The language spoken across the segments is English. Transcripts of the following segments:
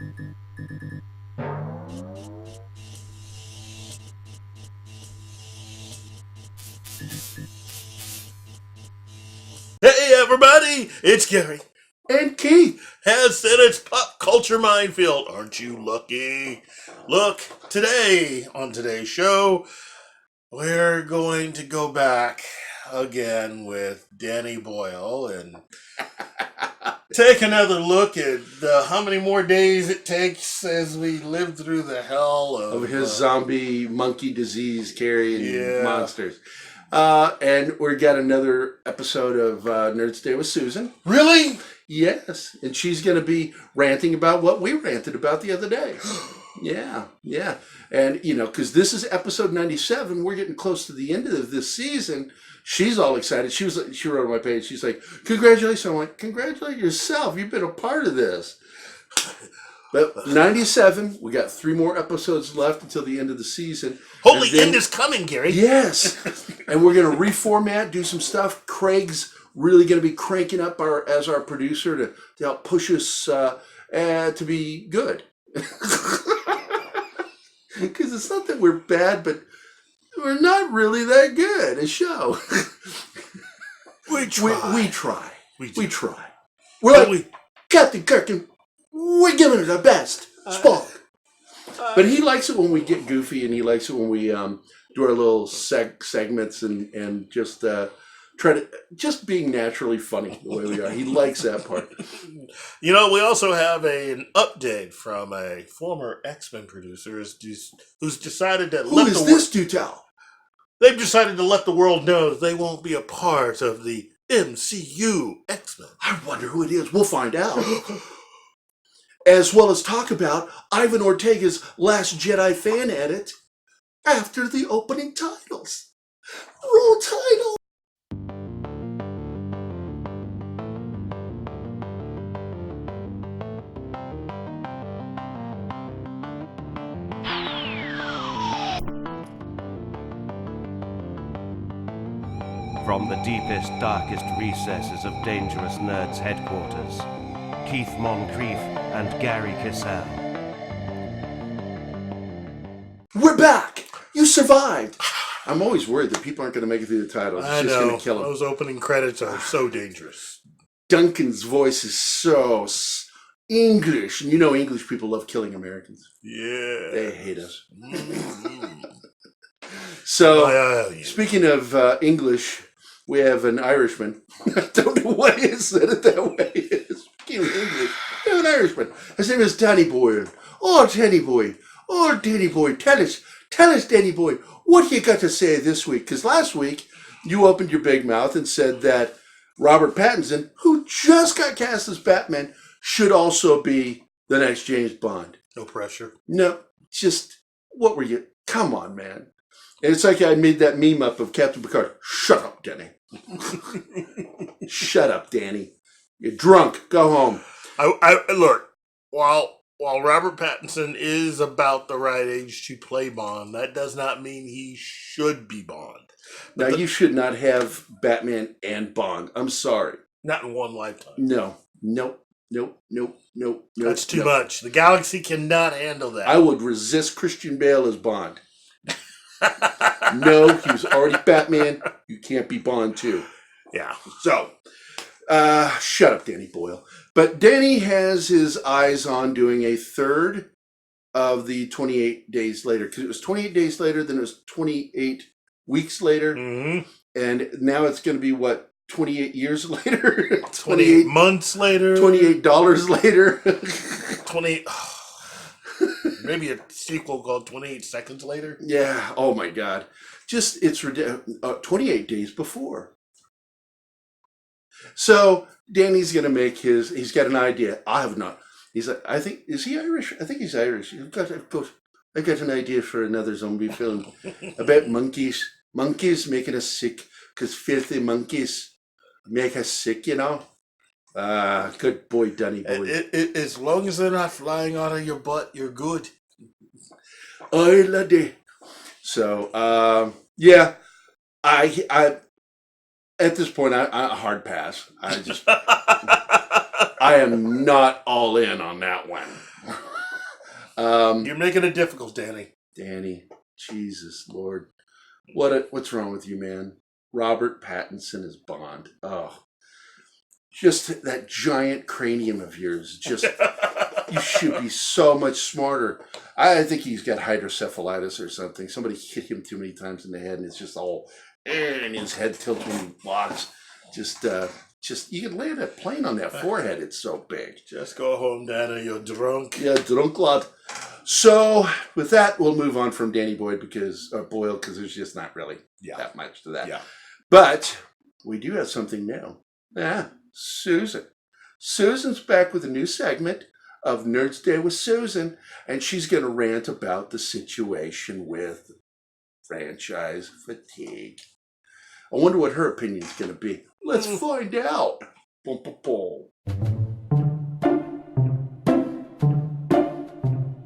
Hey everybody, it's Gary. And Keith has said it's Pop Culture Minefield. Aren't you lucky? Look, today, on today's show, we're going to go back again with Danny Boyle and take another look at how many more days it takes as we live through the hell of his zombie monkey disease carrying monsters. And we got another episode of Nerd Stay with Susan. Really? Yes. And she's going to be ranting about what we ranted about the other day. Yeah. And, you know, because this is episode 97. We're getting close to the end of this season. She's all excited. She wrote on my page. She's like, congratulations. I'm like, congratulate yourself. You've been a part of this. But 97, we got 3 more episodes left until the end of the season. Holy end is coming, Gary. Yes. And we're going to reformat, do some stuff. Craig's really going to be cranking up as our producer to help push us to be good. Because it's not that we're bad, but we're not really that good a show. We try. We try. We're like Captain Kirk, and we're giving it our best. Spock. But he likes it when we get goofy, and he likes it when we do our little segments and just try to just being naturally funny the way we are. He likes that part. You know, we also have an update from a former X-Men producer who's decided to Who is this, do tell? They've decided to let the world know that they won't be a part of the MCU X-Men. I wonder who it is. We'll find out. As well as talk about Ivan Ortega's Last Jedi fan edit after the opening titles. Roll title. From the deepest, darkest recesses of Dangerous Nerds headquarters, Keith Moncrief and Gary Kissel. We're back! You survived! I'm always worried that people aren't going to make it through the titles. It's just going to kill them. Those opening credits are so dangerous. Duncan's voice is so English. And you know English people love killing Americans. Yeah. They hate us. So, speaking of English, we have an Irishman. I don't know why he said it that way. Speaking of English, we have an Irishman. His name is Danny Boyle. Oh, Danny Boy. Oh, Danny Boy. Tell us, Danny Boy, what you got to say this week? Because last week, you opened your big mouth and said that Robert Pattinson, who just got cast as Batman, should also be the next James Bond. No pressure. No, just, what were you? Come on, man. And it's like I made that meme up of Captain Picard. Shut up, Danny. Shut up, Danny. You're drunk. Go home. I look, while Robert Pattinson is about the right age to play Bond, that does not mean he should be Bond. Now, you should not have Batman and Bond. I'm sorry. Not in one lifetime. No. That's too much. The galaxy cannot handle that. I would resist Christian Bale as Bond. No, he was already Batman. You can't be Bond too. Yeah. So, shut up, Danny Boyle. But Danny has his eyes on doing a third of the 28 days later. Because it was 28 days later, then it was 28 weeks later. Mm-hmm. And now it's going to be, what, 28 years later? 28 months later? $28 later? 28... Maybe a sequel called 28 Seconds Later? Yeah. Oh, my God. Just, it's 28 days before. So, Danny's going to make he's got an idea. I have not. He's like, is he Irish? I think he's Irish. I've got an idea for another zombie film about monkeys. Monkeys making us sick because filthy monkeys make us sick, you know? Good boy, Danny boy. As long as they're not flying out of your butt, you're good. Oh, laddie. So, yeah, I at this point, I hard pass. I am not all in on that one. You're making it difficult, Danny. Danny, Jesus Lord, what's wrong with you, man? Robert Pattinson is Bond. Oh, just that giant cranium of yours. Just you should be so much smarter. I think he's got hydrocephalitis or something. Somebody hit him too many times in the head, and it's just all, and his head tilts when he walks. Just you can land a plane on that forehead. It's so big. Just go home, Danny. You're drunk. Yeah, drunk lad. So with that, we'll move on from Danny Boyle because there's just not really that much to that. Yeah. But we do have something new. Yeah, Susan. Susan's back with a new segment of Nerds Day with Susan, and she's going to rant about the situation with franchise fatigue. I wonder what her opinion's going to be. Let's find out. Boom, boom, boom.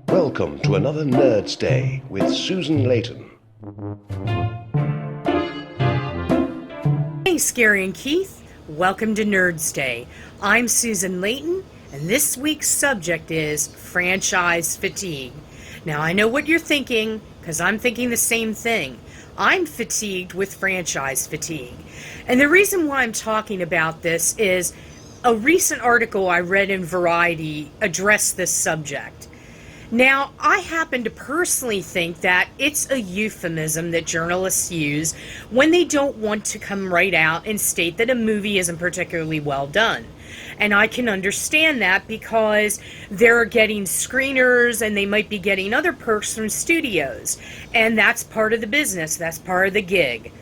Welcome to another Nerds Day with Susan Layton. Hey, Gary and Keith. Welcome to Nerds Day. I'm Susan Layton, and this week's subject is franchise fatigue. Now, I know what you're thinking, because I'm thinking the same thing. I'm fatigued with franchise fatigue. And the reason why I'm talking about this is a recent article I read in Variety addressed this subject. Now, I happen to personally think that it's a euphemism that journalists use when they don't want to come right out and state that a movie isn't particularly well done. And I can understand that because they're getting screeners and they might be getting other perks from studios. And that's part of the business, that's part of the gig.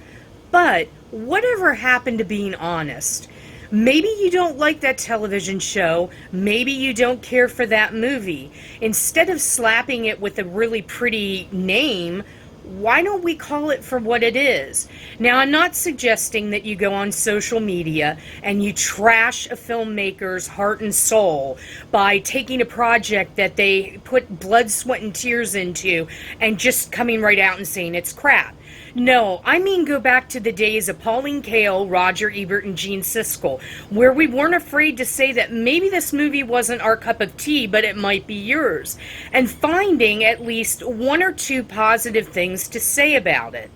But whatever happened to being honest? Maybe you don't like that television show, maybe you don't care for that movie. Instead of slapping it with a really pretty name, why don't we call it for what it is? Now, I'm not suggesting that you go on social media and you trash a filmmaker's heart and soul by taking a project that they put blood, sweat, and tears into and just coming right out and saying it's crap. No, I mean go back to the days of Pauline Kael, Roger Ebert, and Gene Siskel, where we weren't afraid to say that maybe this movie wasn't our cup of tea, but it might be yours, and finding at least one or two positive things to say about it.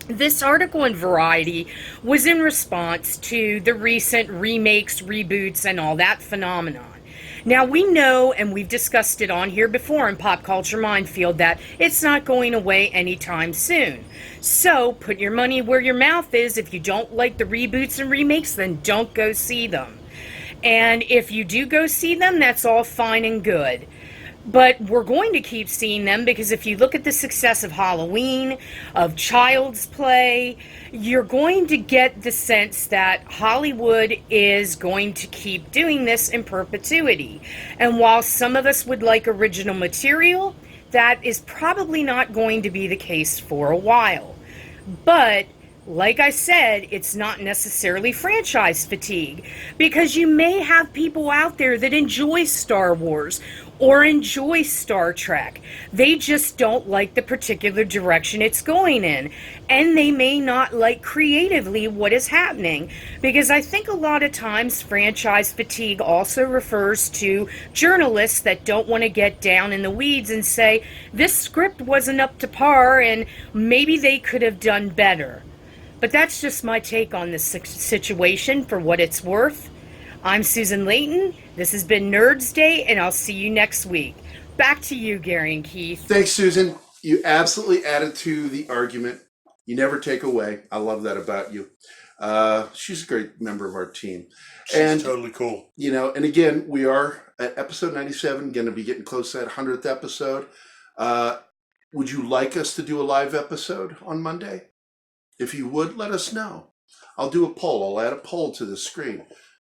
This article in Variety was in response to the recent remakes, reboots, and all that phenomenon. Now, we know, and we've discussed it on here before in Pop Culture Minefield, that it's not going away anytime soon. So, put your money where your mouth is. If you don't like the reboots and remakes, then don't go see them. And if you do go see them, that's all fine and good. But we're going to keep seeing them because if you look at the success of Halloween, of Child's Play, you're going to get the sense that Hollywood is going to keep doing this in perpetuity. And while some of us would like original material, that is probably not going to be the case for a while. But like I said, it's not necessarily franchise fatigue, because you may have people out there that enjoy Star Wars or enjoy Star Trek. They just don't like the particular direction it's going in, and they may not like creatively what is happening, because I think a lot of times franchise fatigue also refers to journalists that don't want to get down in the weeds and say, this script wasn't up to par and maybe they could have done better. But that's just my take on this situation for what it's worth. I'm Susan Layton. This has been Nerds Day, and I'll see you next week. Back to you, Gary and Keith. Thanks, Susan. You absolutely added to the argument. You never take away. I love that about you. She's a great member of our team. She's totally cool. You know, and again, we are at episode 97, going to be getting close to that 100th episode. Would you like us to do a live episode on Monday? If you would, let us know. I'll do a poll. I'll add a poll to the screen.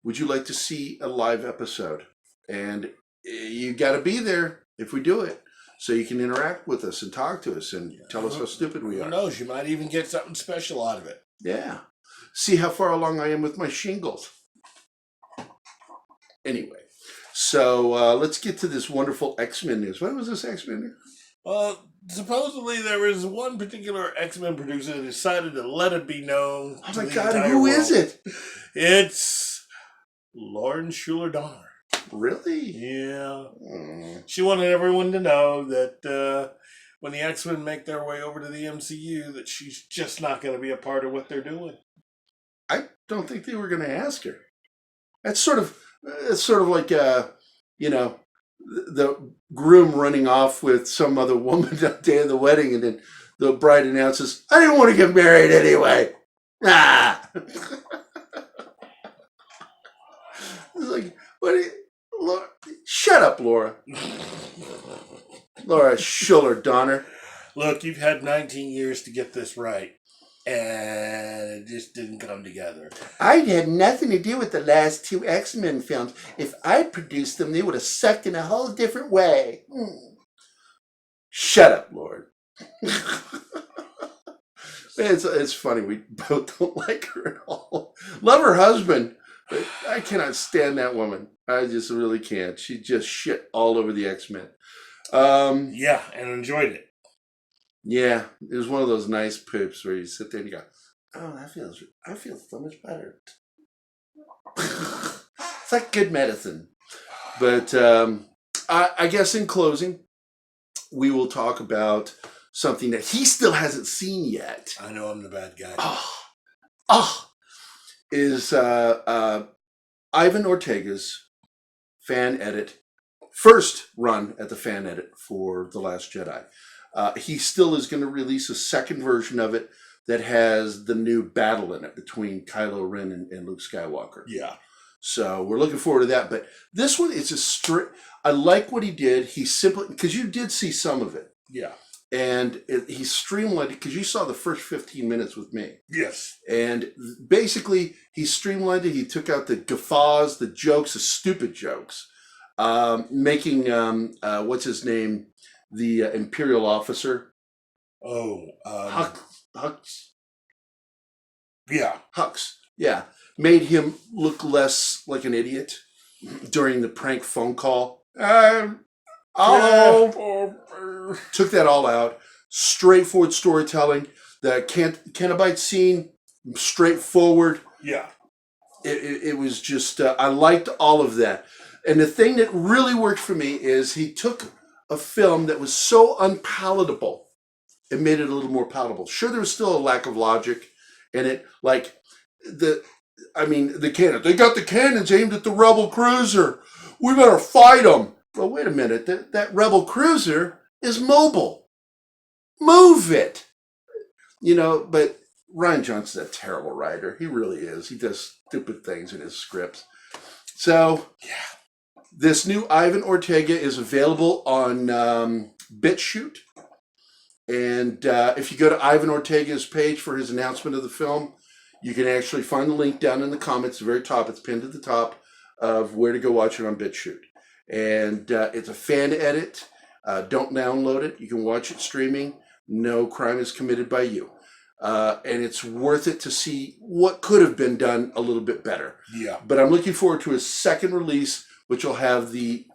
Would you like to see a live episode? And you got to be there if we do it, so you can interact with us and talk to us and tell us how stupid we are. Who knows? You might even get something special out of it. Yeah. See how far along I am with my shingles. Anyway, so let's get to this wonderful X-Men news. What was this X-Men news? Supposedly there was one particular X-Men producer that decided to let it be known. Oh my God, who is it? It's Lauren Schuler Donner. Really? Yeah. Mm. She wanted everyone to know that when the X-Men make their way over to the MCU, that she's just not going to be a part of what they're doing. I don't think they were going to ask her. It's sort of like you know, the groom running off with some other woman that day of the wedding, and then the bride announces, "I didn't want to get married anyway." Ah. It's like, what? Laura, shut up, Laura. Laura Schuller Donner. Look, you've had 19 years to get this right, and it just didn't come together. I'd had nothing to do with the last 2 X-Men films. If I'd produced them, they would have sucked in a whole different way. Shut up, Lord. It's funny. We both don't like her at all. Love her husband, but I cannot stand that woman. I just really can't. She just shit all over the X-Men. Yeah, and enjoyed it. Yeah, it was one of those nice poops where you sit there and you go, "Oh, I feel so much better." It's like good medicine. But I guess in closing, we will talk about something that he still hasn't seen yet. I know I'm the bad guy. Is Ivan Ortega's fan edit, first run at the fan edit for The Last Jedi. He still is going to release a second version of it that has the new battle in it between Kylo Ren and Luke Skywalker. Yeah. So we're looking forward to that. But this one is a strict. I like what he did. He simply, because you did see some of it. Yeah. And he streamlined it, because you saw the first 15 minutes with me. Yes. And basically, he streamlined it. He took out the guffaws, the jokes, the stupid jokes, making, what's his name? The Imperial officer. Oh. Hux. Yeah. Hux. Yeah. Made him look less like an idiot during the prank phone call. Took that all out. Straightforward storytelling. The Cenobite scene, straightforward. Yeah. It was just, I liked all of that. And the thing that really worked for me is he took a film that was so unpalatable and made it a little more palatable. Sure, there was still a lack of logic in it. Like, the cannon. They got the cannons aimed at the rebel cruiser. We better fight them. Well, wait a minute. That rebel cruiser is mobile. Move it. But Rian Johnson's a terrible writer. He really is. He does stupid things in his scripts. So, yeah. This new Ivan Ortega is available on BitChute. And if you go to Ivan Ortega's page for his announcement of the film, you can actually find the link down in the comments, the very top. It's pinned at the top of where to go watch it on BitChute. And it's a fan edit. Don't download it. You can watch it streaming. No crime is committed by you. And it's worth it to see what could have been done a little bit better. Yeah. But I'm looking forward to a second release, which will have the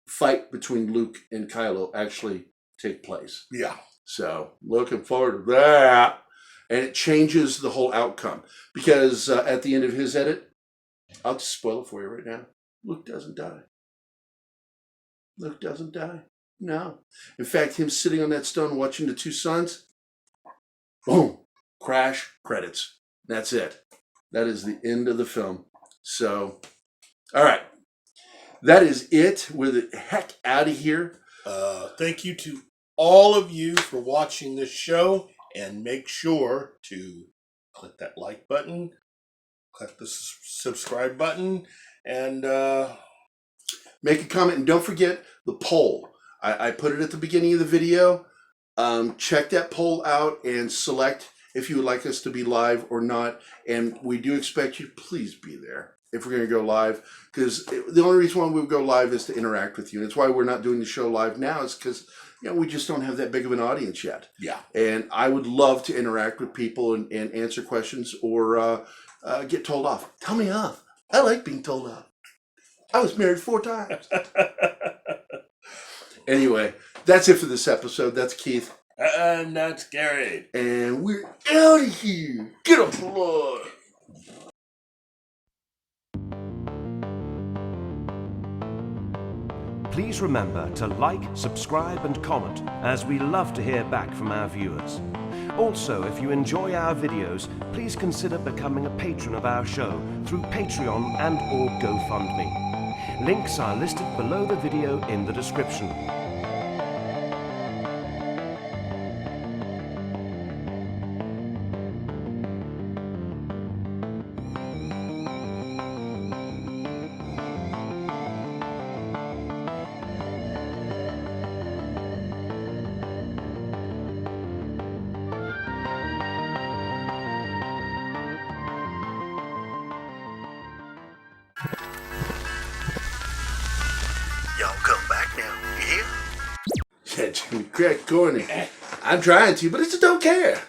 fight between Luke and Kylo actually take place. Yeah. So looking forward to that. And it changes the whole outcome. Because at the end of his edit, I'll just spoil it for you right now. Luke doesn't die. Luke doesn't die. No. In fact, him sitting on that stone watching the two suns, boom, crash, credits. That's it. That is the end of the film. So, all right. That is it. We're the heck out of here. Thank you to all of you for watching this show. And make sure to click that like button, click the subscribe button, and make a comment. And don't forget the poll. I put it at the beginning of the video. Check that poll out and select if you would like us to be live or not. And we do expect you to please be there if we're going to go live. Because the only reason why we would go live is to interact with you. And it's why we're not doing the show live now, is because we just don't have that big of an audience yet. Yeah. And I would love to interact with people and answer questions or get told off. Tell me off. I like being told off. I was married 4 times. Anyway, that's it for this episode. That's Keith. And that's Gary. And we're out of here. Get up, Lord. please remember to like, subscribe and comment, as we love to hear back from our viewers. Also, if you enjoy our videos, please consider becoming a patron of our show through Patreon and or GoFundMe. Links are listed below the video in the description. Y'all come back now, you hear? Yeah, Jimmy, crack corny. I'm trying to, but I just don't care.